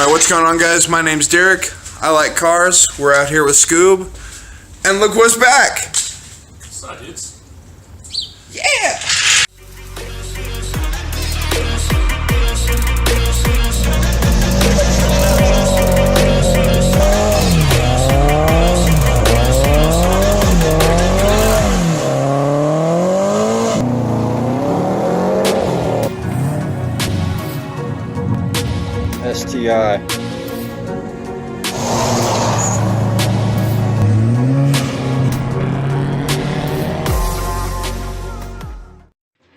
Alright, what's going on, guys? My name's Derek. I like cars. We're out here with Scoob. And look what's back! What's up, dudes? Yeah! STI.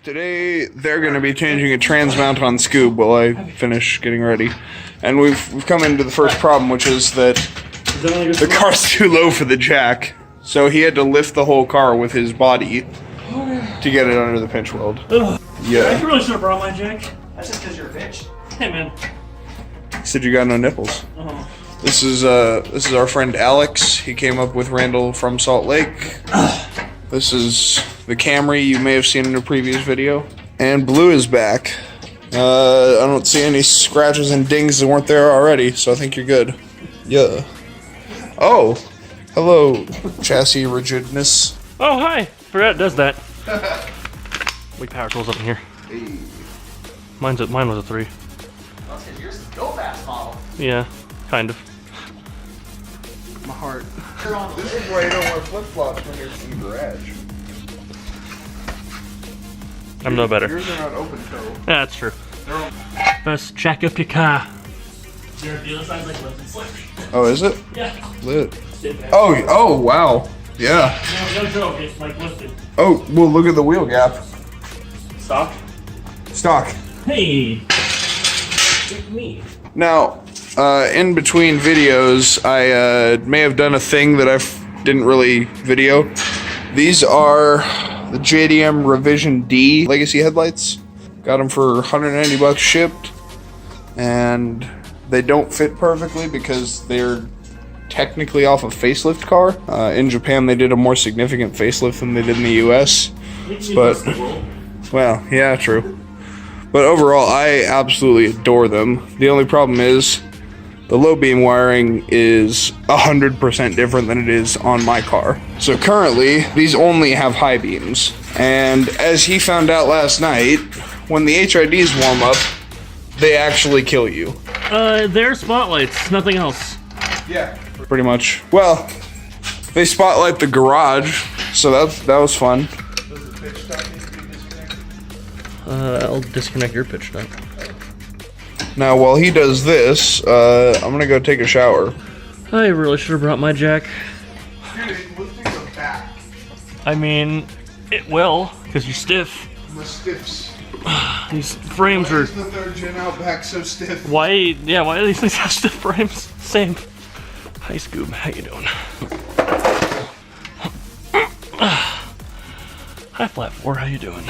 Today, they're going to be changing a trans mount on Scoob while I finish getting ready. And we've come into the first problem, which is that the car's too low for the jack. So he had to lift the whole car with his body to get it under the pinch weld. Yeah. I really should have brought my jack. That's just because you're a bitch. Hey, man. He said you got no nipples. This is our friend Alex. He came up with Randall from Salt Lake. This is the Camry you may have seen in a previous video. And Blue is back. I don't see any scratches and dings that weren't there already, so I think you're good. Yeah. Oh, hello, chassis rigidness. Oh, hi. Forgot it does that. Wait, power tools up in here. Hey. Mine was a 3. That's because yours is the go-fast model. Yeah, kind of. My heart. You're on the This is why you don't wear flip-flops when you're in the garage. I'm no better. Yours are not open toe. Yeah, that's true. Best jack up your car. The other side's like lift and slip. Oh, is it? Yeah. Lit. Oh, wow. Yeah. No joke, it's like lifted. Oh, well, look at the wheel gap. Stock. Stock. Hey. Look at me. Now, in between videos, I may have done a thing that I didn't really video. These are the JDM Revision D Legacy headlights. Got them for 190 bucks shipped, and they don't fit perfectly because they're technically off a facelift car. In Japan, they did a more significant facelift than they did in the US. But, well, yeah, true. But overall, I absolutely adore them. The only problem is the low beam wiring is 100% different than it is on my car. So currently, these only have high beams. And as he found out last night, when the HIDs warm up, they actually kill you. They're spotlights, nothing else. Yeah, pretty much. Well, they spotlight the garage, so that was fun. Does the pitch stop need to be disconnected? I'll disconnect your pitch duct. Now, while he does this, I'm gonna go take a shower. I really should have brought my jack. Dude, lifting the back. I mean, it will, because you're stiff. My stiffs. These frames Why are... is the third gen Outback so stiff? Why do these things have stiff frames? Same. Hi, Scoob. How you doing? Hi, Flat 4. How you doing?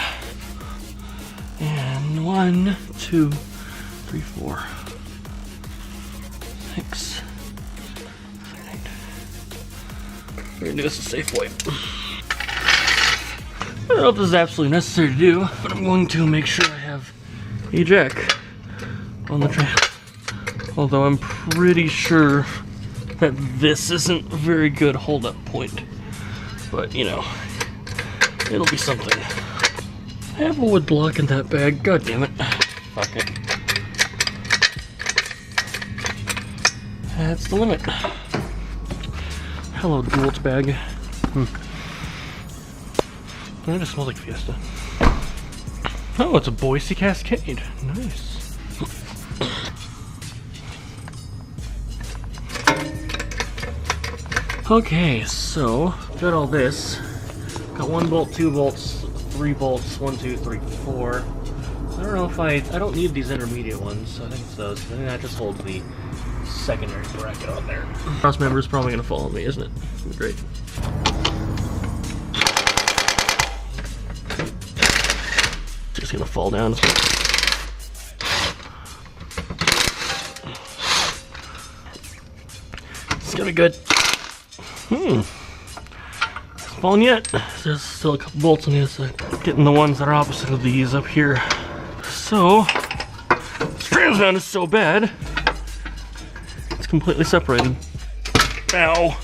And 1, 2, 3, 4, 6, 8. We're gonna do this a safe way. I don't know if this is absolutely necessary to do, but I'm going to make sure I have a jack on the track. Although I'm pretty sure that this isn't a very good hold-up point. But, you know, it'll be something. I have a wood block in that bag, god damn it. Fuck it. That's the limit. Hello, Jewel's bag. That just smells like Fiesta. Oh, it's a Boise Cascade. Nice. Okay, so got all this. Got 1 bolt, 2 bolts, 3 bolts, 1, 2, 3, 4. I don't know if I don't need these intermediate ones, so I think it's those. I think that just holds the secondary bracket on there. Cross member is probably gonna follow me, isn't it? Great. Just gonna fall down. It's gonna be good. It's falling yet. There's still a couple bolts on the other side. Getting the ones that are opposite of these up here. So, this trans mount is so bad completely separated. Ow.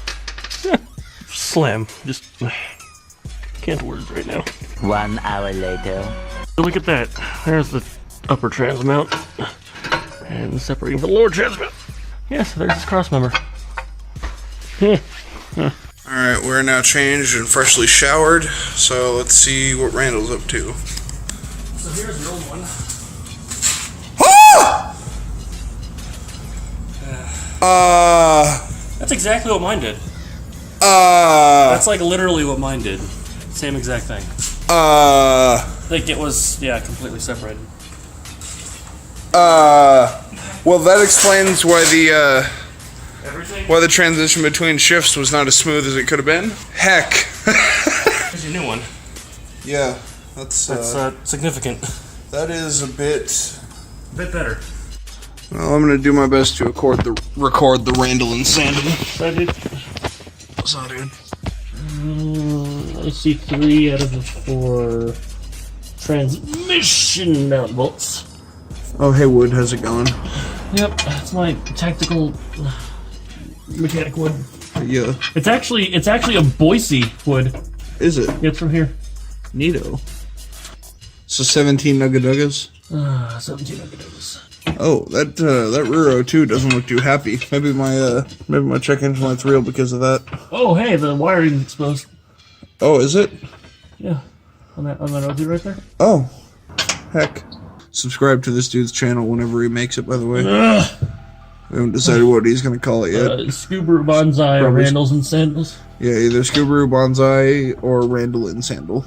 Slam. Just can't words right now. 1 hour later. Look at that. There's the upper transmount. And separating the lower transmount. Yes, there's his cross member. Alright, we're now changed and freshly showered, so let's see what Randall's up to. So here's an old one. That's exactly what mine did. That's like literally what mine did. Same exact thing. Like it was, yeah, completely separated. Well, that explains why Everything? the transition between shifts was not as smooth as it could have been. Heck. Here's your new one. Yeah, that's significant. that is a bit better. Well, I'm gonna do my best to record the Randall insanity. So, dude, So, dude. I see 3 out of the 4 transmission mount bolts. Oh, hey, Wood, how's it going? Yep, that's my tactical mechanic wood. Yeah. It's actually a Boise wood. Is it? It's from here. Neato. So 17 Nugga-Duggas? 17 nugget. Oh, that rear O2 doesn't look too happy. Maybe my check engine light's real because of that. Oh, hey, the wiring's exposed. Oh, is it? Yeah, on that O2 right there. Oh, heck. Subscribe to this dude's channel whenever he makes it, by the way. We haven't decided what he's going to call it yet. Scuba Bonsai or Randall's and Sandals. Yeah, either Scuba Bonsai or Randall and Sandal.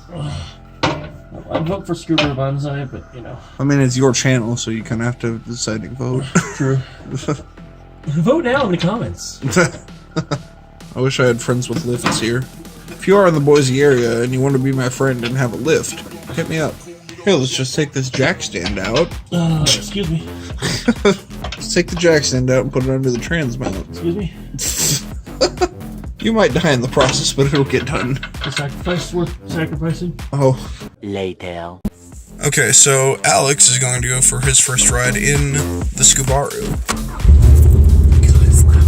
I'd vote for Scuba Bonsai, but you know. I mean, it's your channel, so you kind of have to have a deciding vote. True. Vote now in the comments. I wish I had friends with lifts here. If you are in the Boise area and you want to be my friend and have a lift, hit me up. Here, let's just take this jack stand out. Excuse me. Let's take the jack stand out and put it under the trans mount. Excuse me. You might die in the process, but it'll get done. The sacrifice worth sacrificing. Oh. Later. Okay, so Alex is going to go for his first ride in the Subaru. God, it's loud.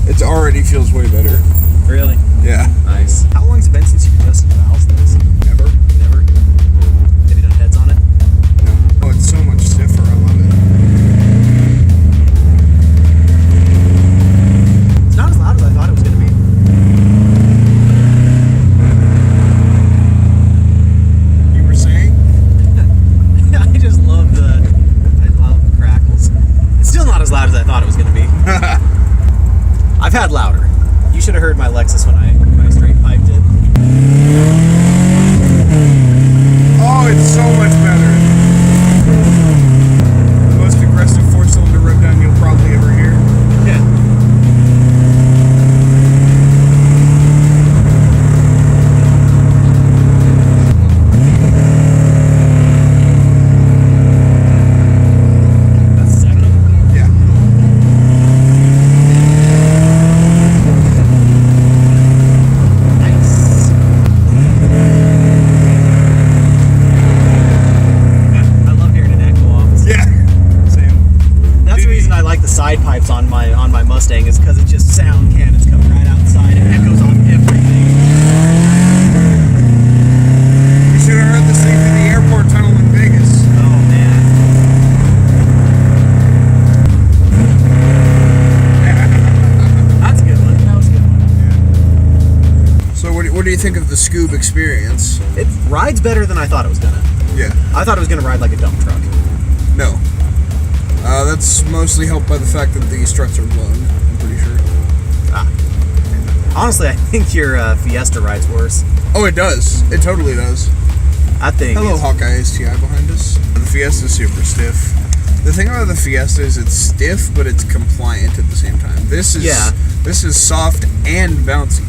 It already feels way better. Really? Yeah. Nice. How long's it been since you've adjusted the valves to this? Never? Never? Have you done heads on it? No. Oh, it's so much stiffer. I love it. It's not as loud as I thought it was going to be. You were saying? I just love the crackles. It's still not as loud as I thought it was going to be. I've had louder. You should have heard my Lexus when I straight piped it. Oh, it's so much better. The most aggressive 4-cylinder rev down you'll probably ever hear. Yeah. That's second. Yeah. Nice. I love hearing an echo off. Yeah. Same. That's the reason I like the side pipes on my Mustang, is because it's just sound cannons coming right outside. It echoes on everything. You should have heard this thing through the airport tunnel in Vegas. Oh man. That's a good one. That was a good one. So what do you think of the Scoob experience? It rides better than I thought it was gonna. Yeah. I thought it was gonna ride like a dump truck. No. That's mostly helped by the fact that the struts are blown, I'm pretty sure. Honestly, I think your Fiesta rides worse. Oh, it does. It totally does. That thing Hello, is... Hawkeye STI behind us. The Fiesta's super stiff. The thing about the Fiesta is it's stiff, but it's compliant at the same time. This is soft and bouncy.